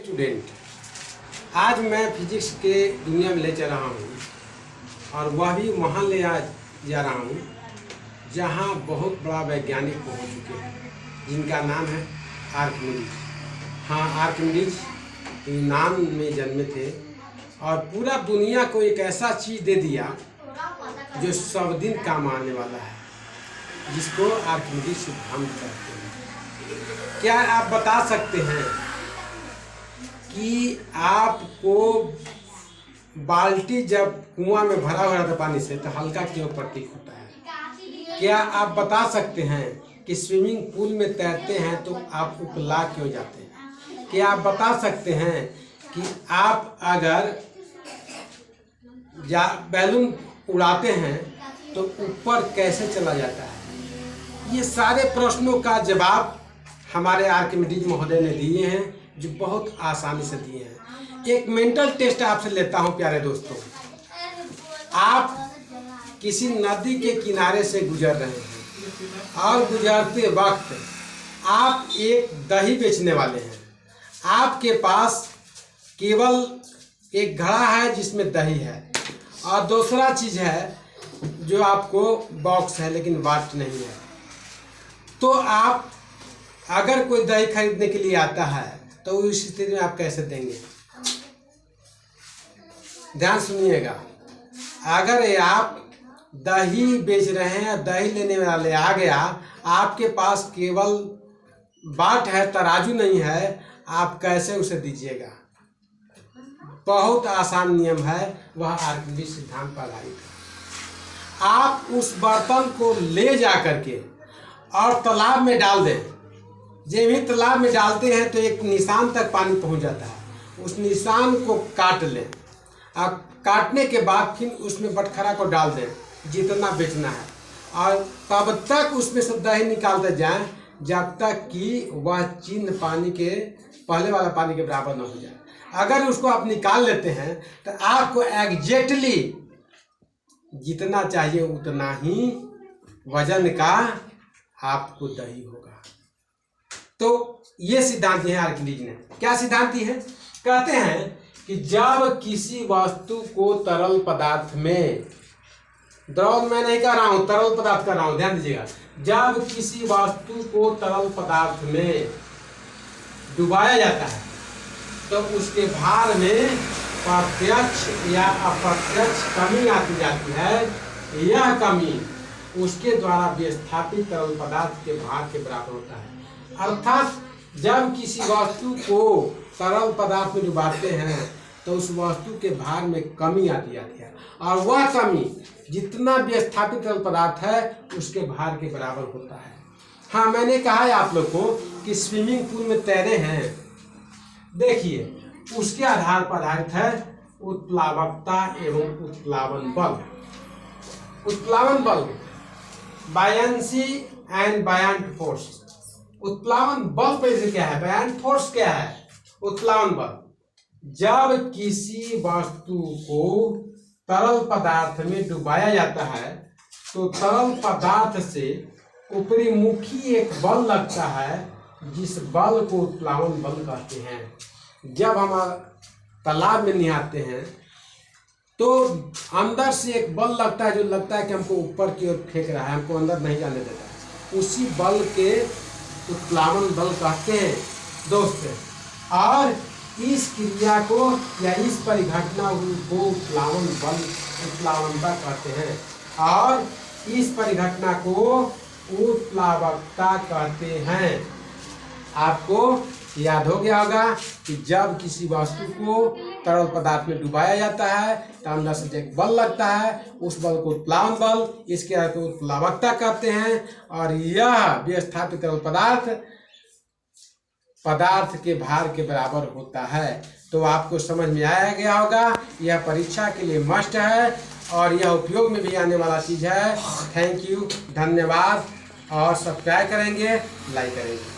Student, आज मैं physics के दुनिया में ले जा रहा हूँ और वह भी वहाँ ले जा रहा हूँ जहाँ बहुत बड़ा वैज्ञानिक पहुँच चुके हैं जिनका नाम है आर्किमिडीज। हाँ, आर्किमिडीज यूनान में जन्मे थे और पूरा दुनिया को एक ऐसा चीज़ दे दिया जो सब दिन काम आने वाला है, जिसको आर्किमिडीज सिद्धांत कहते हैं। क्या आप बता सकते हैं कि आपको बाल्टी जब कुआं में भरा हुआ रहता पानी से तो हल्का क्यों प्रतीत होता है? क्या आप बता सकते हैं कि स्विमिंग पूल में तैरते हैं तो आप उबला क्यों जाते हैं? क्या आप बता सकते हैं कि आप अगर बैलून उड़ाते हैं तो ऊपर कैसे चला जाता है? ये सारे प्रश्नों का जवाब हमारे आर्किमिडीज महोदय ने दिए हैं, जो बहुत आसानी से दिए हैं। एक मेंटल टेस्ट आपसे लेता हूं प्यारे दोस्तों। आप किसी नदी के किनारे से गुजर रहे हैं और गुजरते वक्त आप एक दही बेचने वाले हैं। आपके पास केवल एक घड़ा है जिसमें दही है और दूसरा चीज़ है जो आपको बॉक्स है लेकिन वाट नहीं है। तो आप अगर कोई दही खरीदने के लिए आता है तो उस स्थिति में आप कैसे देंगे? ध्यान सुनिएगा। अगर आप दही बेच रहे हैं, दही लेने वाले आ गया, आपके पास केवल बाट है, तराजू नहीं है, आप कैसे उसे दीजिएगा? बहुत आसान नियम है, वह आर्किमिडीज सिद्धांत पर आधारित है। आप उस बर्तन को ले जा करके और तालाब में डाल दें। जब भी तालाब में डालते हैं तो एक निशान तक पानी पहुंच जाता है। उस निशान को काट लें। आप काटने के बाद फिर उसमें बटखरा को डाल दें जितना बेचना है, और तब तक उसमें से दही निकालते जाएं जब तक कि वह चिन्ह पानी के पहले वाला पानी के बराबर न हो जाए। अगर उसको आप निकाल लेते हैं तो आपको एग्जैक्टली जितना चाहिए उतना ही वजन का आपको दही होगा। तो ये सिद्धांत है आर्किमिडीज ने। क्या सिद्धांत है? कहते हैं कि जब किसी वस्तु को तरल पदार्थ में, द्रव में नहीं कह रहा हूं, तरल पदार्थ कर रहा हूं, ध्यान दीजिएगा। जब किसी वस्तु को तरल पदार्थ में डुबाया जाता है तो उसके भार में प्रत्यक्ष या अप्रत्यक्ष कमी आती जाती है। यह कमी उसके द्वारा विस्थापित तरल पदार्थ के भार के बराबर होता है। अर्थात जब किसी वस्तु को तरल पदार्थ में डुबाते हैं तो उस वस्तु के भार में कमी आती जाती है, और वह कमी जितना विस्थापित तरल पदार्थ है उसके भार के बराबर होता है। हाँ, मैंने कहा है आप लोग को कि स्विमिंग पूल में तैरे हैं, देखिए उसके आधार पर आधारित है उत्प्लावकता एवं उत्प्लावन बल। उत्प्लावन बल, बायंसी एंड बायंट फोर्स। उत्प्लावन बल पर क्या है, बायंट फोर्स क्या है? उत्प्लावन बल, जब किसी वस्तु को तरल पदार्थ में डुबाया जाता है तो तरल पदार्थ से ऊपरी मुखी एक बल लगता है, जिस बल को उत्प्लावन बल कहते हैं। जब हम तालाब में नहाते हैं तो अंदर से एक बल लगता है, जो लगता है कि हमको ऊपर की ओर फेंक रहा है, हमको अंदर नहीं जाने देता। उसी बल के उत्प्लावन बल कहते हैं दोस्त। और इस क्रिया को या इस परिघटना को उत्प्लावन बल, उत्प्लावनता कहते हैं, और इस परिघटना को उत्प्लावकता कहते हैं। आपको याद हो गया होगा कि जब किसी वस्तु को तरल पदार्थ में डुबाया जाता है तो अंदर से एक बल लगता है, उस बल को उत्प्लावन बल, इसके अर्थ को उत्प्लावकता कहते हैं। और यह विस्थापित तरल पदार्थ के भार के बराबर होता है। तो आपको समझ में आया गया होगा। यह परीक्षा के लिए मस्ट है और यह उपयोग में भी आने वाला चीज़ है। थैंक यू, धन्यवाद। और सब्सक्राइब करेंगे, लाइक करेंगे।